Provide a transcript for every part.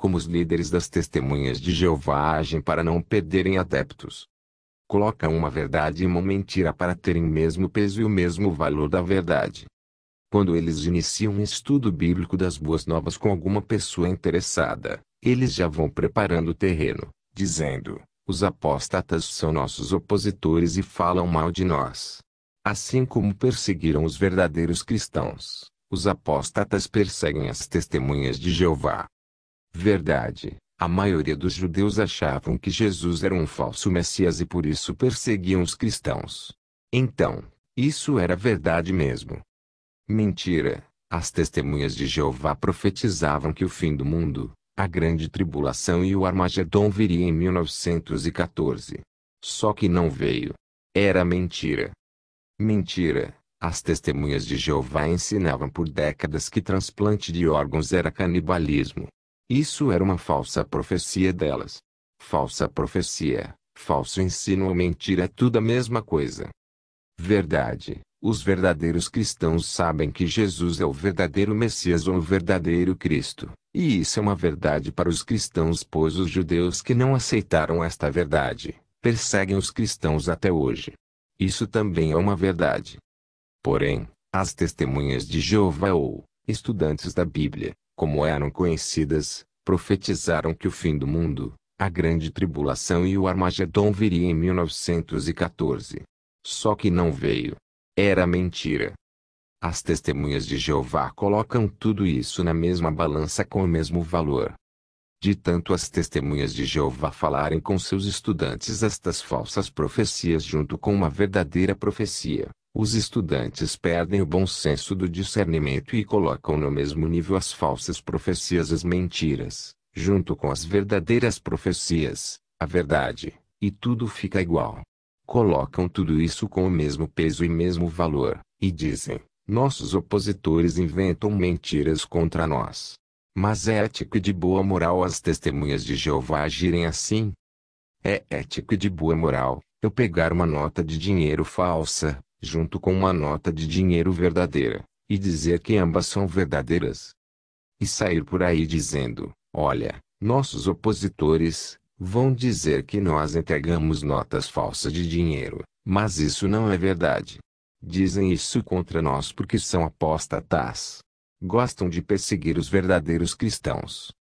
como os líderes das testemunhas de Jeová agem para não perderem adeptos. Colocam uma verdade e uma mentira para terem o mesmo peso e o mesmo valor da verdade. Quando eles iniciam um estudo bíblico das Boas Novas com alguma pessoa interessada, eles já vão preparando o terreno, dizendo: os apóstatas são nossos opositores e falam mal de nós. Assim como perseguiram os verdadeiros cristãos, os apóstatas perseguem as testemunhas de Jeová. Verdade, a maioria dos judeus achavam que Jesus era um falso Messias e por isso perseguiam os cristãos. Então, isso era verdade mesmo. Mentira, as testemunhas de Jeová profetizavam que o fim do mundo, a grande tribulação e o Armagedon viria em 1914. Só que não veio. Era mentira. Mentira, as testemunhas de Jeová ensinavam por décadas que transplante de órgãos era canibalismo. Isso era uma falsa profecia delas. Falsa profecia, falso ensino ou mentira é tudo a mesma coisa. Verdade, os verdadeiros cristãos sabem que Jesus é o verdadeiro Messias ou o verdadeiro Cristo, e isso é uma verdade para os cristãos, pois os judeus que não aceitaram esta verdade, perseguem os cristãos até hoje. Isso também é uma verdade. Porém, as testemunhas de Jeová ou estudantes da Bíblia, como eram conhecidas, profetizaram que o fim do mundo, a grande tribulação e o Armagedon viria em 1914. Só que não veio. Era mentira. As testemunhas de Jeová colocam tudo isso na mesma balança com o mesmo valor. De tanto as testemunhas de Jeová falarem com seus estudantes estas falsas profecias junto com uma verdadeira profecia, os estudantes perdem o bom senso do discernimento e colocam no mesmo nível as falsas profecias e as mentiras, junto com as verdadeiras profecias, a verdade, e tudo fica igual. Colocam tudo isso com o mesmo peso e mesmo valor, e dizem: nossos opositores inventam mentiras contra nós. Mas é ético e de boa moral as testemunhas de Jeová agirem assim? É ético e de boa moral eu pegar uma nota de dinheiro falsa, junto com uma nota de dinheiro verdadeira, e dizer que ambas são verdadeiras? E sair por aí dizendo: olha, nossos opositores vão dizer que nós entregamos notas falsas de dinheiro, mas isso não é verdade. Dizem isso contra nós porque são apóstatas. Gostam de perseguir os verdadeiros cristãos.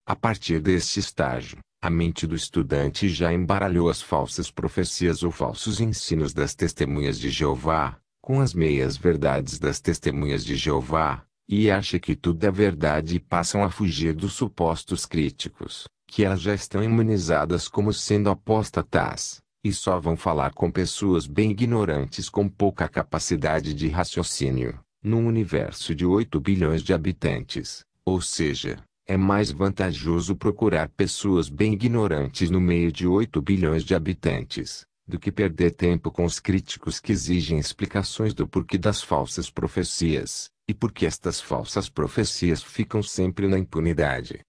A partir deste estágio, a mente do estudante já embaralhou as falsas profecias ou falsos ensinos das testemunhas de Jeová, com as meias-verdades das testemunhas de Jeová, e acha que tudo é verdade e passam a fugir dos supostos críticos, que elas já estão imunizadas como sendo apóstatas, e só vão falar com pessoas bem ignorantes com pouca capacidade de raciocínio. Num universo de 8 bilhões de habitantes, ou seja, é mais vantajoso procurar pessoas bem ignorantes no meio de 8 bilhões de habitantes, do que perder tempo com os críticos que exigem explicações do porquê das falsas profecias, e porque estas falsas profecias ficam sempre na impunidade.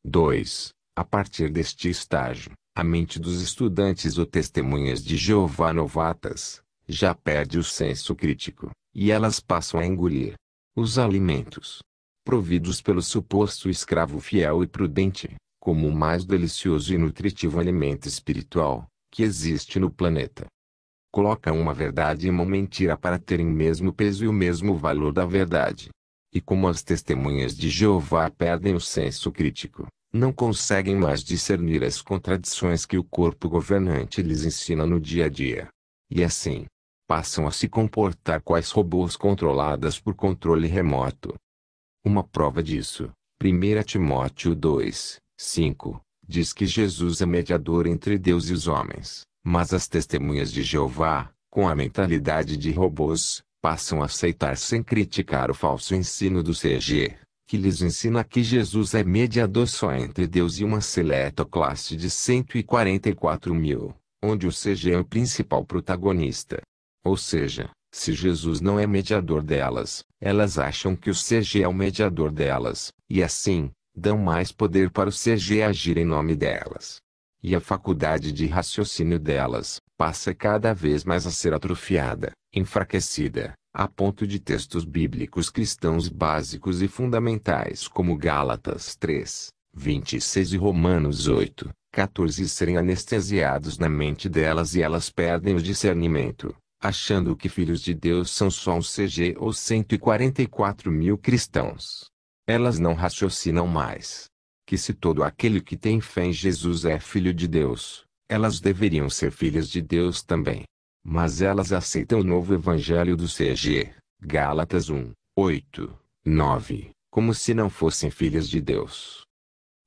2. A partir deste estágio, a mente dos estudantes ou testemunhas de Jeová novatas, já perde o senso crítico, e elas passam a engolir os alimentos providos pelo suposto escravo fiel e prudente, como o mais delicioso e nutritivo alimento espiritual que existe no planeta. Colocam uma verdade e uma mentira para terem o mesmo peso e o mesmo valor da verdade. E como as testemunhas de Jeová perdem o senso crítico, não conseguem mais discernir as contradições que o corpo governante lhes ensina no dia a dia. E assim, passam a se comportar quais robôs controladas por controle remoto. Uma prova disso, 1 Timóteo 2, 5, diz que Jesus é mediador entre Deus e os homens, mas as testemunhas de Jeová, com a mentalidade de robôs, passam a aceitar sem criticar o falso ensino do CG, que lhes ensina que Jesus é mediador só entre Deus e uma seleta classe de 144 mil, onde o CG é o principal protagonista. Ou seja, se Jesus não é mediador delas, elas acham que o CG é o mediador delas, e assim, dão mais poder para o CG agir em nome delas. E a faculdade de raciocínio delas passa cada vez mais a ser atrofiada, enfraquecida, a ponto de textos bíblicos cristãos básicos e fundamentais como Gálatas 3, 26 e Romanos 8, 14 serem anestesiados na mente delas e elas perdem o discernimento, achando que filhos de Deus são só uns CG ou 144 mil cristãos. Elas não raciocinam mais. Que se todo aquele que tem fé em Jesus é filho de Deus, elas deveriam ser filhas de Deus também. Mas elas aceitam o novo evangelho do CG, Gálatas 1, 8, 9, como se não fossem filhas de Deus.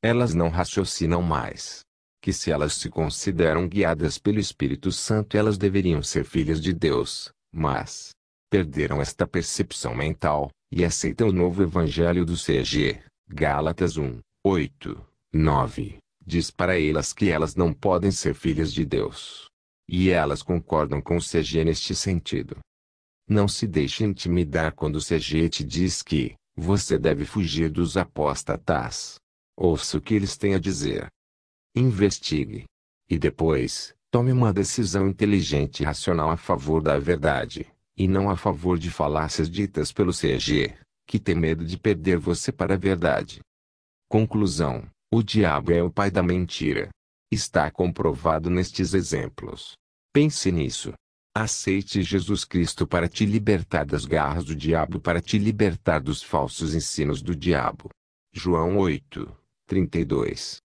Elas não raciocinam mais. Que se elas se consideram guiadas pelo Espírito Santo elas deveriam ser filhas de Deus, mas perderam esta percepção mental, e aceitam o novo evangelho do CG, Gálatas 1, 8, 9, diz para elas que elas não podem ser filhas de Deus. E elas concordam com o CG neste sentido. Não se deixe intimidar quando o CG te diz que você deve fugir dos apóstatas. Ouça o que eles têm a dizer. Investigue. E depois, tome uma decisão inteligente e racional a favor da verdade, e não a favor de falácias ditas pelo CG, que tem medo de perder você para a verdade. Conclusão: o diabo é o pai da mentira. Está comprovado nestes exemplos. Pense nisso. Aceite Jesus Cristo para te libertar das garras do diabo, para te libertar dos falsos ensinos do diabo. João 8, 32.